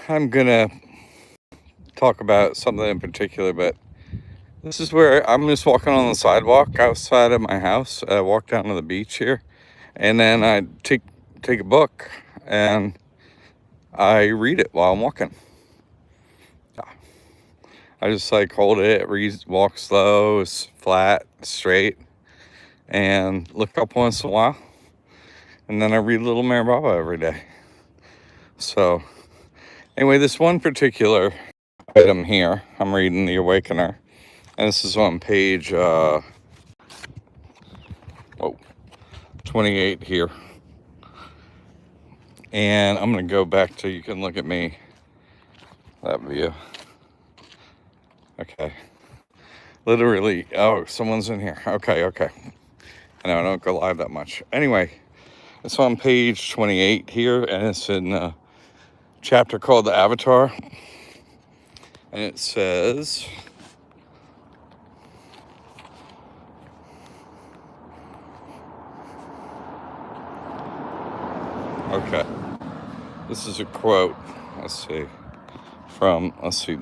I'm gonna talk about something in particular, but this is where I'm just walking on the sidewalk outside of my house. I walk down to the beach here, and then I take a book and I read it while I'm walking. I just like hold it, walk slow, flat, straight, and look up once in a while. And then I read Little Mary Baba every day. So anyway, this one particular item here, I'm reading The Awakener, and this is on page 28 here. And I'm going to go back to, you can look at me, that view. Okay. Literally, oh, someone's in here. Okay. I know I don't go live that much. Anyway, it's on page 28 here, and it's in a chapter called The Avatar. And it says, okay, this is a quote, let's see,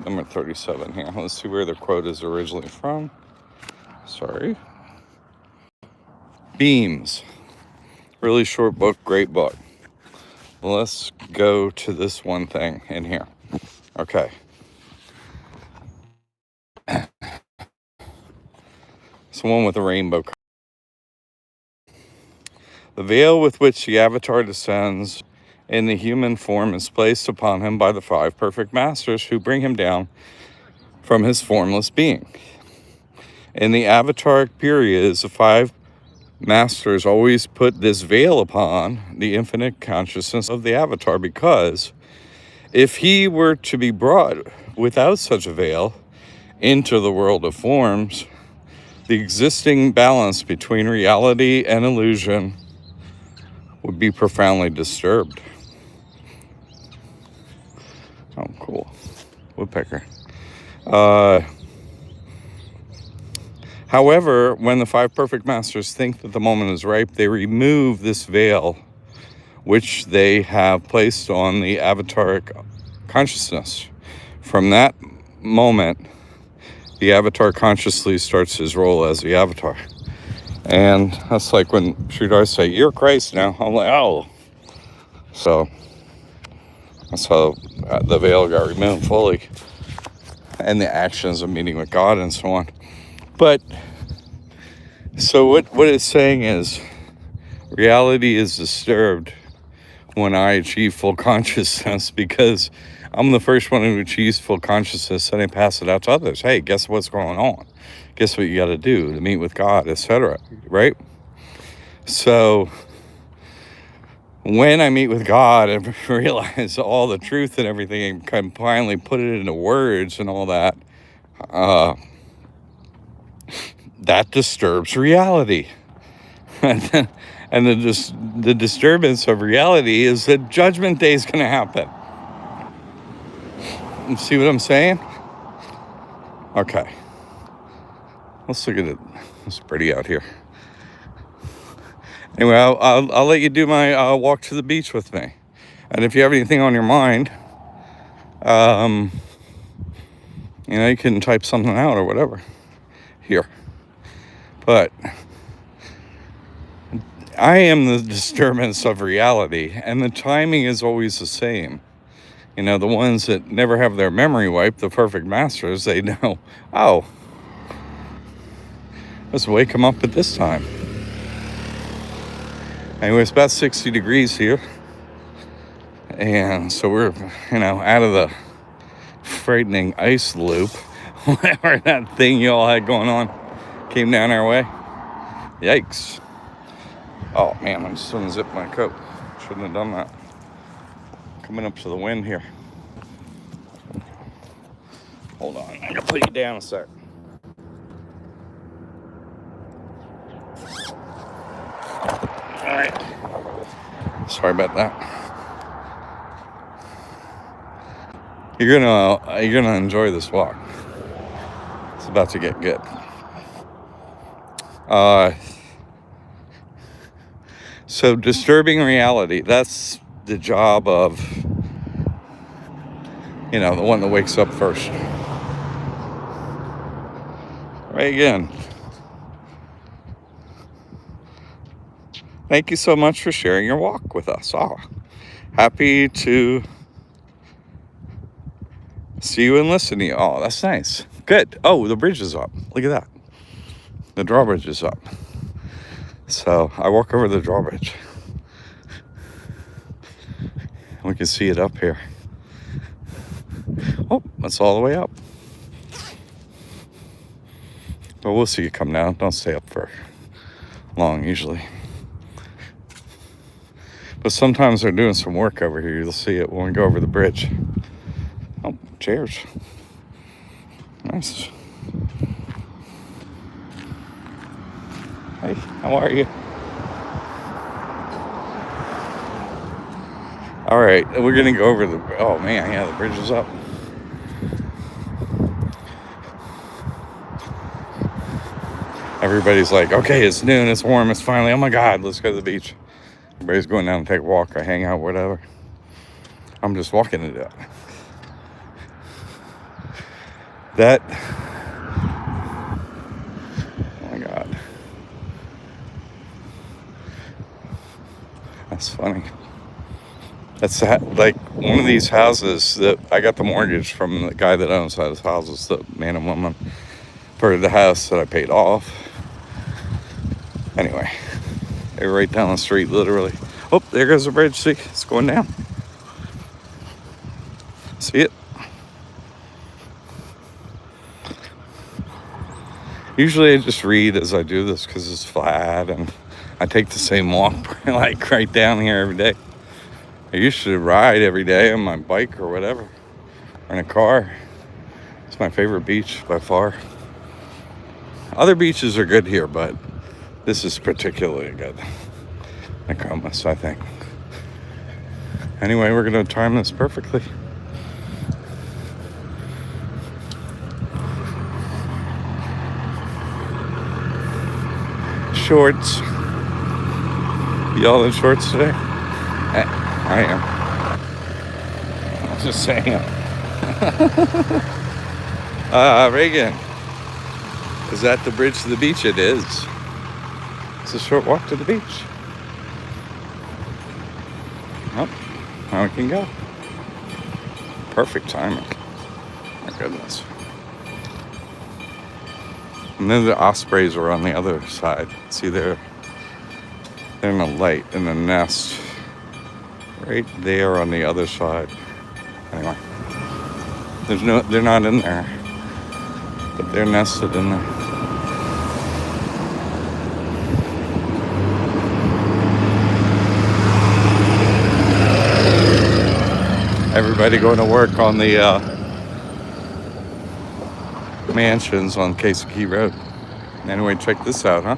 number 37 here. Let's see where the quote is originally from. Sorry. Beams. Really short book, great book. Let's go to this one thing in here. Okay. It's the one with the rainbow. The veil with which the avatar descends in the human form is placed upon him by the 5 perfect masters who bring him down from his formless being. In the avataric periods, the 5 masters always put this veil upon the infinite consciousness of the avatar, because if he were to be brought without such a veil into the world of forms, the existing balance between reality and illusion would be profoundly disturbed. Oh, cool. Woodpecker. However, when the 5 perfect masters think that the moment is ripe, they remove this veil which they have placed on the avataric consciousness. From that moment, the avatar consciously starts his role as the avatar. And that's like when Sridhar say, "You're Christ now." I'm like, oh. So that's how the veil got removed fully, and the actions of meeting with God and so on. But so what it's saying is, reality is disturbed when I achieve full consciousness, because I'm the first one who achieves full consciousness, and I pass it out to others. Hey, guess what's going on? Guess what you got to do to meet with God, etc. Right? So when I meet with God and realize all the truth and everything, and can finally put it into words and all that, that disturbs reality. And the disturbance of reality is that Judgment Day is going to happen. You see what I'm saying? Okay. Let's look at it. It's pretty out here. Anyway, I'll let you do my walk to the beach with me. And if you have anything on your mind, you can type something out or whatever here. But I am the disturbance of reality, and the timing is always the same. The ones that never have their memory wiped, the perfect masters, they know, oh, let's wake them up at this time. Anyway, it's about 60 degrees here. And so we're, out of the frightening ice loop, whatever that thing you all had going on came down our way. Yikes. Oh, man, I just unzipped my coat. Shouldn't have done that. Coming up to the wind here. Hold on, I gotta put you down a sec. Alright. Sorry about that. You're gonna enjoy this walk. It's about to get good. So disturbing reality, that's the job of the one that wakes up first. Right again. Thank you so much for sharing your walk with us. Oh, happy to see you and listen to you. Oh, that's nice. Good. Oh, the bridge is up. Look at that. The drawbridge is up. So I walk over the drawbridge. We can see it up here. Oh, that's all the way up. But we'll see it come down. Don't stay up for long usually. But sometimes they're doing some work over here. You'll see it when we go over the bridge. Oh, chairs. Nice. Hey, how are you? All right, we're gonna go over the. Oh man, yeah, the bridge is up. Everybody's like, okay, it's noon, it's warm, it's finally. Oh my God, let's go to the beach. Everybody's going down and take a walk or hang out, whatever. I'm just walking it up. That. Oh my God. That's funny. That's like one of these houses that I got the mortgage from the guy that owns those houses, the man and woman, for the house that I paid off. Anyway, they're right down the street, literally. Oh, there goes the bridge. See, it's going down. See it? Usually I just read as I do this because it's flat, and I take the same walk like right down here every day. I used to ride every day on my bike or whatever, or in a car. It's my favorite beach by far. Other beaches are good here, but this is particularly good. Nokomis, I think. Anyway, we're going to time this perfectly. Shorts. Y'all in shorts today? I am. I'm just saying. Reagan. Is that the bridge to the beach? It is. It's a short walk to the beach. Oh, now we can go. Perfect timing. My goodness. And then the ospreys are on the other side. See, they're in a light, in the nest. Right there on the other side. Anyway. They're not in there. But they're nested in there. Everybody going to work on the mansions on Kaiseki Road. Anyway, check this out, huh?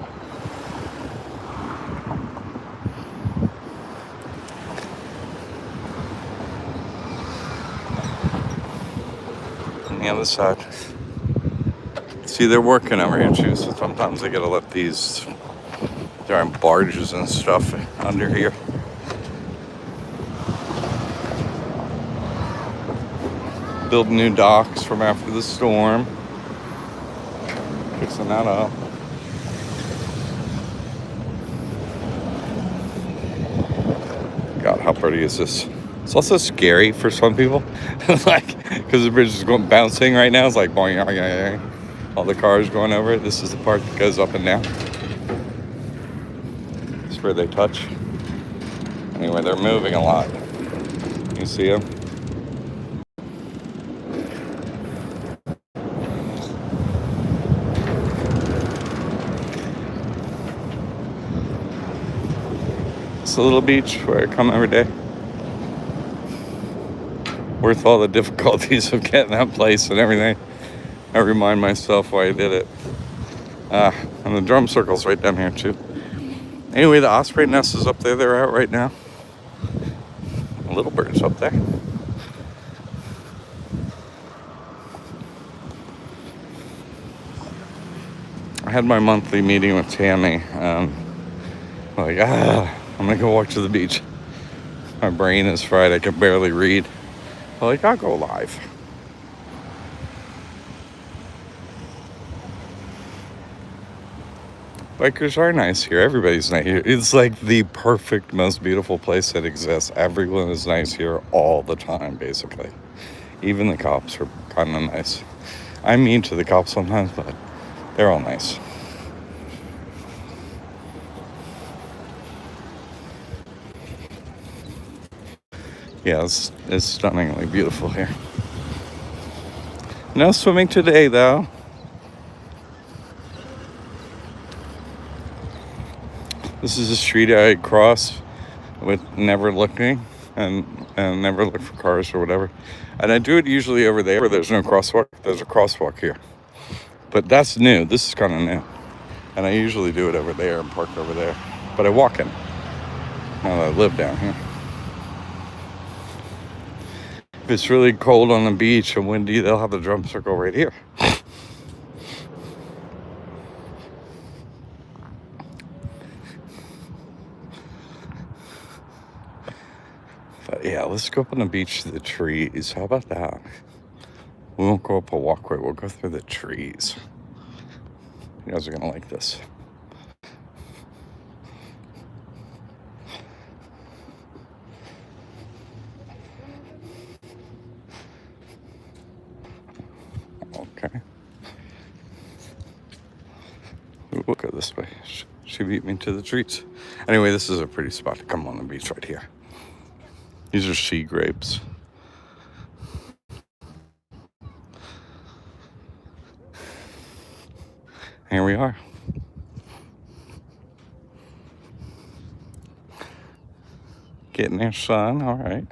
On the other side. See, they're working over here too, so sometimes they gotta let these, there are barges and stuff under here. Build new docks from after the storm. Fixing that up. God, how pretty is this? It's also scary for some people, like, because the bridge is bouncing right now. It's like boing, boing, boing, all the cars going over it. This is the part that goes up and down. It's where they touch. Anyway, they're moving a lot. You see them? It's a little beach where I come every day. Worth all the difficulties of getting that place and everything. I remind myself why I did it. And the drum circle's right down here too. Anyway, the osprey nest is up there. They're out right now. A little bird's up there. I had my monthly meeting with Tammy. I'm gonna go walk to the beach. My brain is fried. I can barely read. Like, I'll go live. Bikers are nice here. Everybody's nice here. It's like the perfect, most beautiful place that exists. Everyone is nice here all the time, basically. Even the cops are kind of nice. I'm mean to the cops sometimes, but they're all nice. Yeah, it's stunningly beautiful here. No swimming today, though. This is a street I cross with never looking and never look for cars or whatever. And I do it usually over there where there's no crosswalk. There's a crosswalk here. But that's new. This is kind of new. And I usually do it over there and park over there. But I walk in now that I live down here. If it's really cold on the beach and windy, they'll have the drum circle right here. But yeah, let's go up on the beach to the trees. How about that? We won't go up a walkway. We'll go through the trees. You guys are going to like this. Okay. We'll go this way. She beat me to the trees. Anyway, this is a pretty spot to come on the beach right here. These are sea grapes. Here we are. Getting their sun, all right.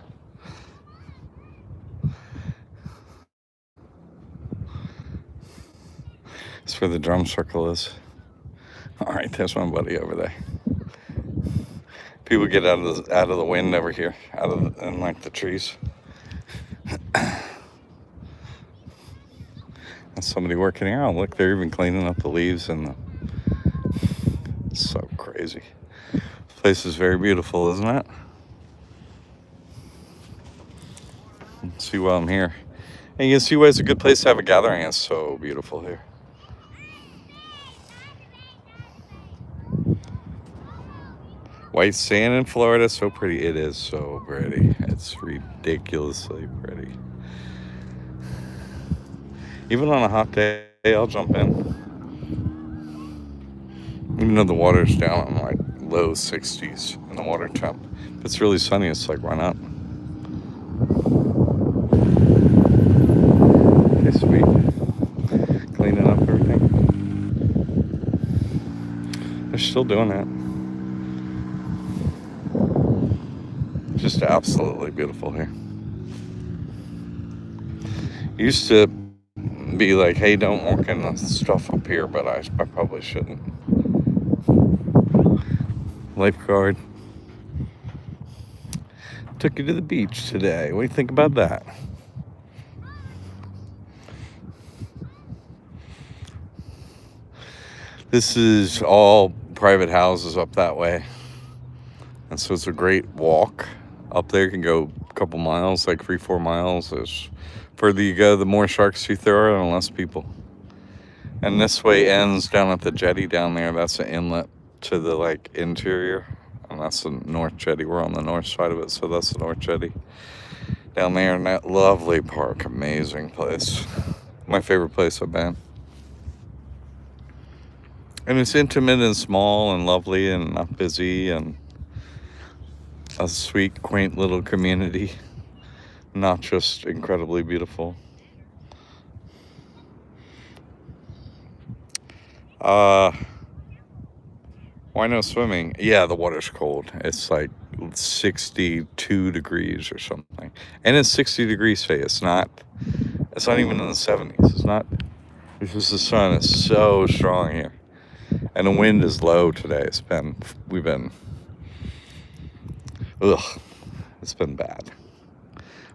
That's where the drum circle is. All right, there's my buddy over there. People get out of the wind over here, in like the trees. That's somebody working here. Oh, look, they're even cleaning up the leaves and it's so crazy. This place is very beautiful, isn't it? Let's see why I'm here. And you can see why it's a good place to have a gathering. It's so beautiful here. White sand in Florida, so pretty. It is so pretty. It's ridiculously pretty. Even on a hot day, I'll jump in. Even though the water's down in like low 60s in the water temp. If it's really sunny, it's like, why not? Okay, sweet. Cleaning up everything. They're still doing that. Just absolutely beautiful here. Used to be like, hey, don't walk in the stuff up here, but I probably shouldn't. Lifeguard. Took you to the beach today. What do you think about that? This is all private houses up that way. And so it's a great walk. Up there you can go a couple miles, like 3-4 miles. As further you go, the more sharks you throw are and less people. And this way ends down at the jetty down there. That's the inlet to the like interior. And that's the north jetty. We're on the north side of it, so that's the north jetty. Down there in that lovely park. Amazing place. My favorite place I've been. And it's intimate and small and lovely and not busy and a sweet, quaint little community. Not just incredibly beautiful. Why no swimming? Yeah, the water's cold. It's like 62 degrees or something. And it's 60 degrees today. It's not even in the 70s. It's not, because the sun is so strong here. And the wind is low today. It's been bad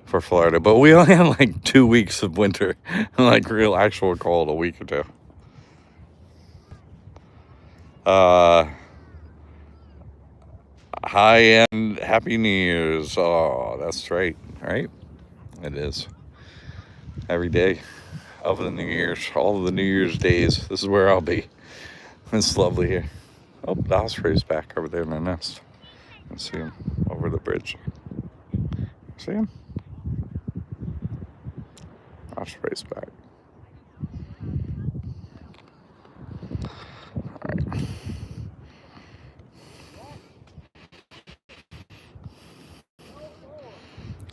for Florida. But we only had like 2 weeks of winter, like real actual cold, a week or two. High end Happy New Year's. Oh, that's right, right? It is. Every day of the New Year's, all of the New Year's days, this is where I'll be. It's lovely here. Oh, the osprey's back over there in the nest. I see him over the bridge. See him? Osprey's back. All right.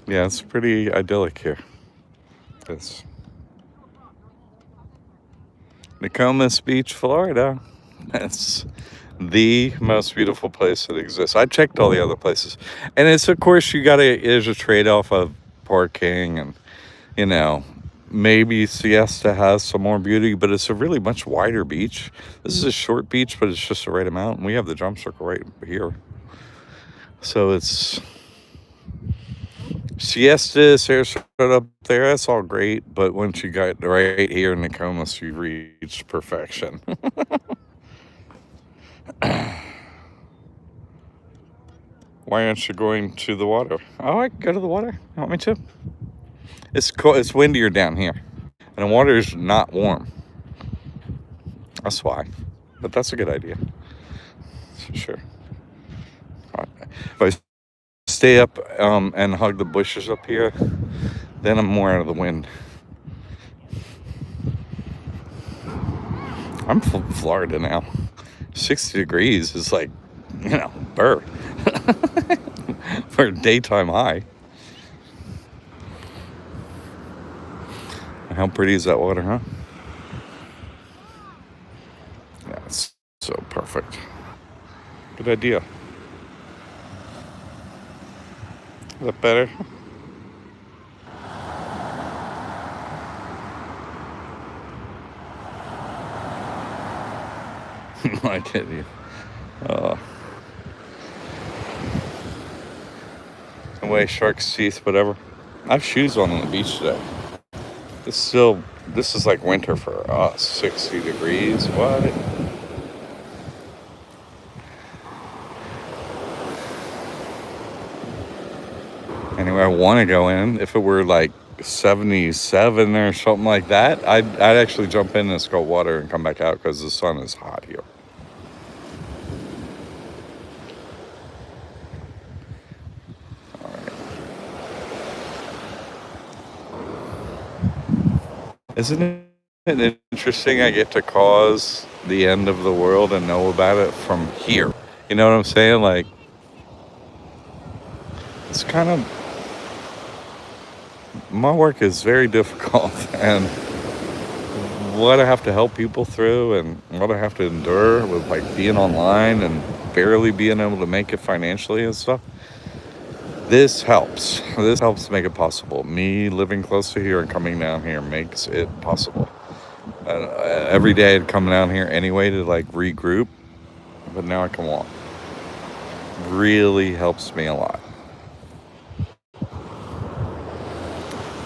Yeah, it's pretty idyllic here. It's Nokomis Beach, Florida. It's the most beautiful place that exists. I checked all the other places, and it's, of course, there's a trade-off of parking, and maybe Siesta has some more beauty, but it's a really much wider beach. This is a short beach, but it's just the right amount, and we have the jump circle right here. So it's Siesta, Sarasota up there, that's all great, but once you got right here in Nokomis, you reached perfection. Why aren't you going to the water? Oh, I can go to the water. You want me to? It's cold. It's windier down here, and the water is not warm. That's why. But that's a good idea. For sure. If I stay up and hug the bushes up here, then I'm more out of the wind. I'm from Florida now. 60 degrees is like, burr. For a daytime high. How pretty is that water, huh? Yeah, it's so perfect. Good idea. Is that better? I get you. Away, shark's teeth, whatever. I have shoes on the beach today. This is like winter for us. 60 degrees. What? Anyway, I want to go in. If it were like 77 or something like that, I'd actually jump in and go water and come back out because the sun is hot here. All right. Isn't it interesting? I get to cause the end of the world and know about it from here. You know what I'm saying? Like, it's kind of, my work is very difficult, and what I have to help people through and what I have to endure with like being online and barely being able to make it financially and stuff. This helps. This helps make it possible. Me living close to here and coming down here makes it possible. Every day I'd come down here anyway to like regroup, but now I can walk. Really helps me a lot.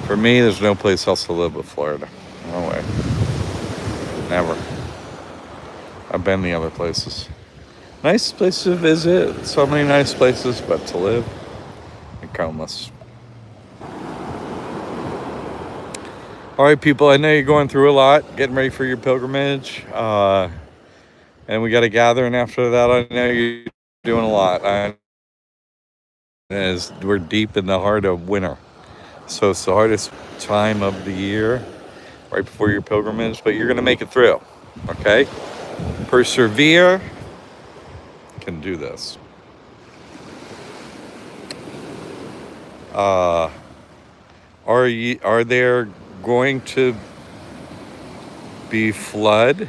For me, there's no place else to live but Florida. No way. Never. I've been the other places. Nice place to visit. So many nice places, but to live, countless. All right, people, I know you're going through a lot, getting ready for your pilgrimage. And we got a gathering after that. I know you're doing a lot. As we're deep in the heart of winter. So it's the hardest time of the year, right before your pilgrimage, but you're going to make it through, okay? Persevere. Can do this. Are there going to be flood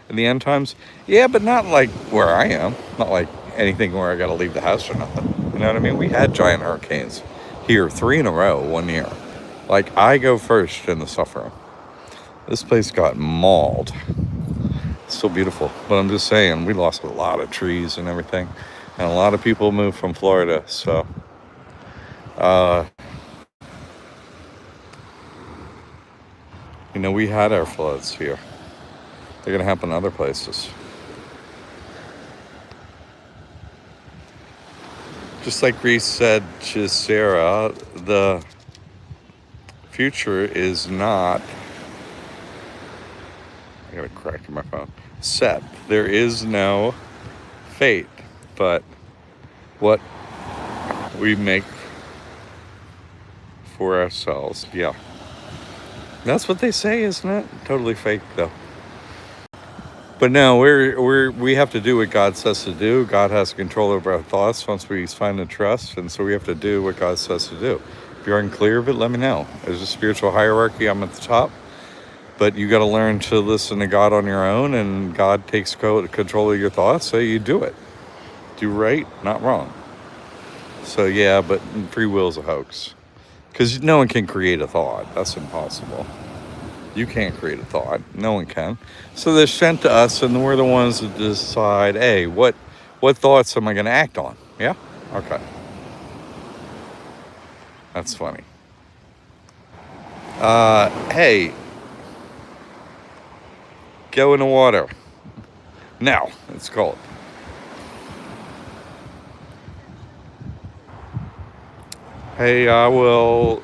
in the end times? Yeah, but not like where I am. Not like anything where I got to leave the house or nothing. You know what I mean? We had giant hurricanes here, 3 in a row, 1 year. Like, I go first in the suffering. This place got mauled. It's so beautiful. But I'm just saying, we lost a lot of trees and everything. And a lot of people moved from Florida. So, we had our floods here. They're going to happen other places. Just like Reese said to Sarah, the future is not, I got a crack in my phone, set. There is no fate, but what we make for ourselves. Yeah. That's what they say, isn't it? Totally fake, though. But no, we have to do what God says to do. God has control over our thoughts once we find the trust, and so we have to do what God says to do. If you're unclear of it, let me know. There's a spiritual hierarchy. I'm at the top, but you got to learn to listen to God on your own, and God takes control of your thoughts, so you do it. Do right, not wrong. So yeah, but free will is a hoax, because no one can create a thought. That's impossible. You can't create a thought. No one can. So they're sent to us, and we're the ones that decide, hey, what thoughts am I going to act on? Yeah? Okay. That's funny. Hey, go in the water. Now, it's cold. Hey, I will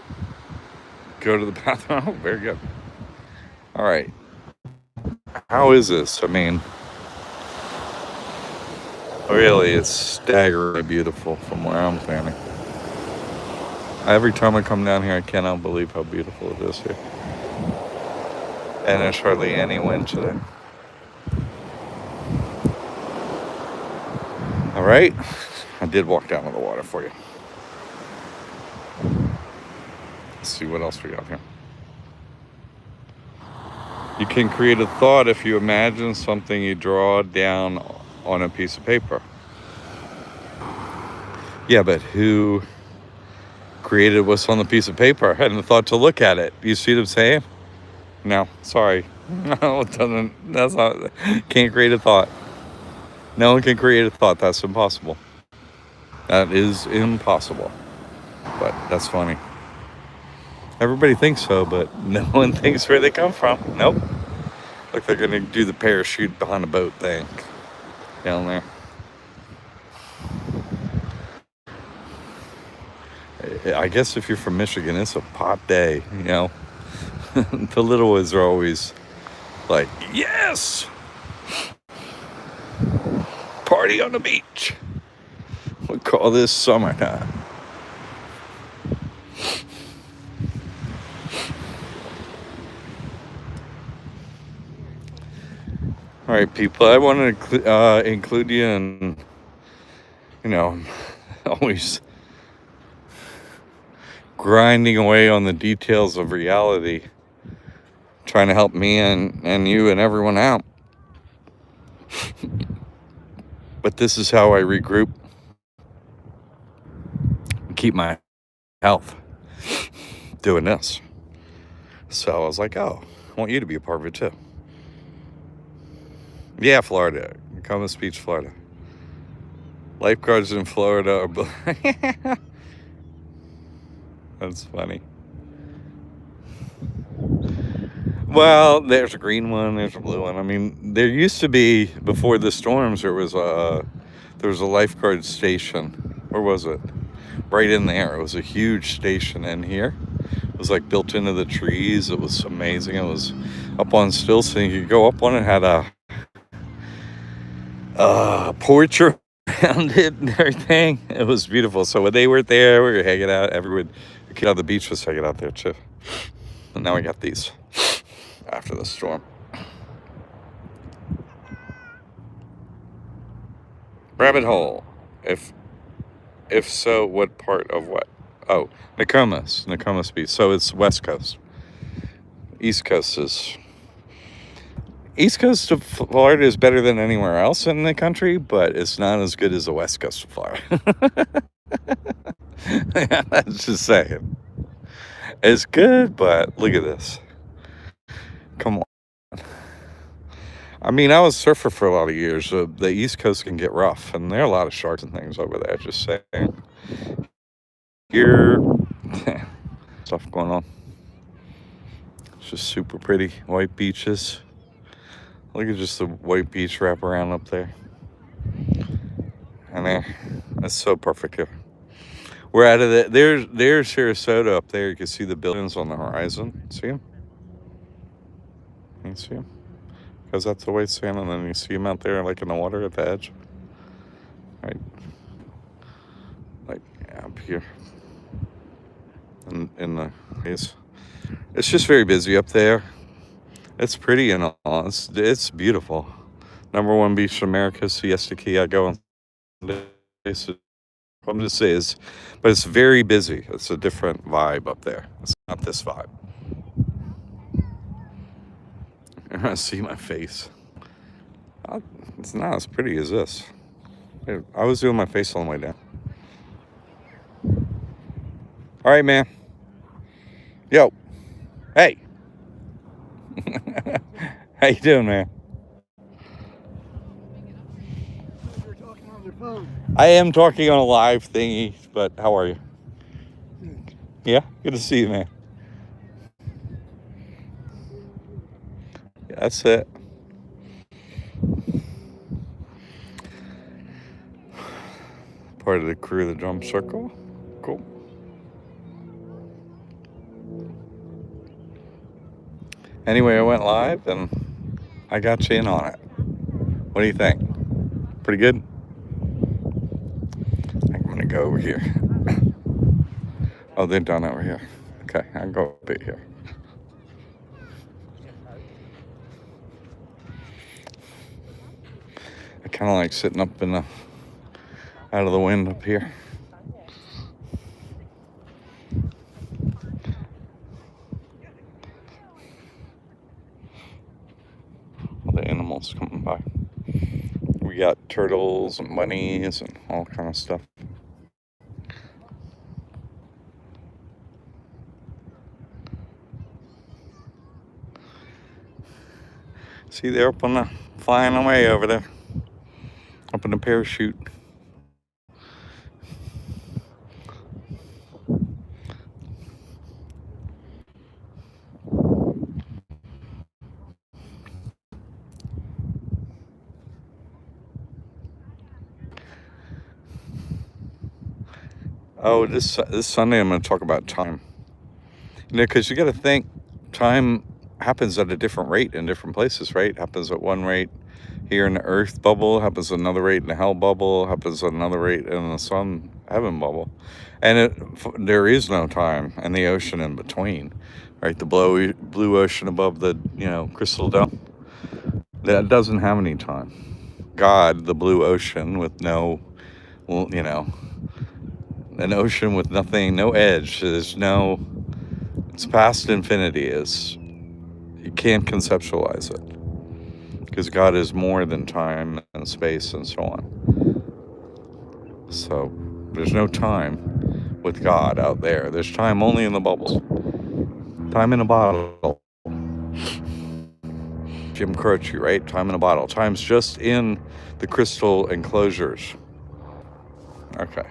go to the bathroom. Oh, very good. All right. How is this? I mean, really, it's staggeringly beautiful from where I'm standing. Every time I come down here, I cannot believe how beautiful it is here. And there's hardly any wind today. All right. I did walk down to the water for you. Let's see what else we got here. You can create a thought if you imagine something you draw down on a piece of paper. Yeah, but who created what's on the piece of paper and the thought to look at it? You see what I'm saying? No, sorry. No, it doesn't. That's not. Can't create a thought. No one can create a thought. That's impossible. That is impossible. But that's funny. Everybody thinks so, but no one thinks where they come from. Nope. Like they're gonna do the parachute behind a boat thing down there. I guess if you're from Michigan, it's a hot day, you know. The little ones are always like, yes! Party on the beach. We call this summertime. All right, people, I want to include you in, you know, always grinding away on the details of reality, trying to help me and you and everyone out. But this is how I regroup, keep my health, doing this. So I was like, oh, I want you to be a part of it too. Yeah, Florida. Venice Beach, Florida. Lifeguards in Florida are That's funny. Well, there's a green one, there's a blue one. I mean, there used to be, before the storms, there was a lifeguard station. Where was it? Right in there. It was a huge station in here. It was like built into the trees. It was amazing. It was up on stilts, so you could go up on it. Had a porch around it and everything. It was beautiful. So when they were there, we were hanging out. Everyone, the kid on the beach was hanging out there too. And now we got these after the storm. Rabbit hole. If so, what part of what? Oh, Nokomis Beach. So it's West Coast. East Coast of Florida is better than anywhere else in the country, but it's not as good as the West Coast of Florida. That's just saying. It's good, but look at this. Come on. I mean, I was a surfer for a lot of years. The East Coast can get rough, and there are a lot of sharks and things over there, just saying. Here, stuff going on. It's just super pretty. White beaches. Look at just the white beach wraparound up there. And there. That's so perfect here. We're out of the, there's Sarasota up there. You can see the buildings on the horizon. See them? You see them? Because that's the way it's sand, and then you see them out there like in the water at the edge. Right? Like up here. In the it's just very busy up there. It's pretty and all. It's beautiful. Number one beach in America, Siesta Key. I go on days. I'm just saying, but it's very busy. It's a different vibe up there. It's not this vibe. You're gonna see my face. It's not as pretty as this. I was doing my face on the way down. All right, man. Yo. Hey. How you doing, man? You're talking on your phone. I am talking on a live thingy, but how are you? Good. Yeah, good to see you, man. Yeah, that's it. Part of the crew of the drum circle. Cool. Anyway, I went live and I got you in on it. What do you think? Pretty good? I'm gonna go over here. Oh, they're done over here. Okay, I'll go a bit here. I kind of like sitting up in the out of the wind up here. All the animals coming by. We got turtles and bunnies and all kind of stuff. See, they're up on the flying away over there, up in the parachute. Oh, this Sunday I'm going to talk about time. You know, because you got to think, time happens at a different rate in different places, right? Happens at one rate here in the earth bubble, happens at another rate in the hell bubble, happens at another rate in the sun heaven bubble. And there is no time in the ocean in between, right? The blue ocean above the, crystal dome, that doesn't have any time. God, the blue ocean with no, an ocean with nothing, no edge. There's no, it's past infinity. You can't conceptualize it because God is more than time and space and so on. So there's no time with God out there. There's time only in the bubbles. Time in a bottle. Jim Croce, right? Time in a bottle. Time's just in the crystal enclosures. Okay.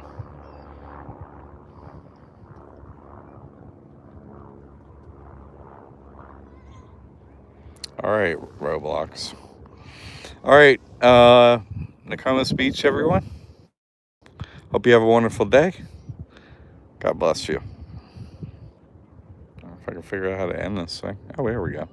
All right, Roblox. All right, Nokomis Beach, everyone. Hope you have a wonderful day. God bless you. If I can figure out how to end this thing. Oh, here we go.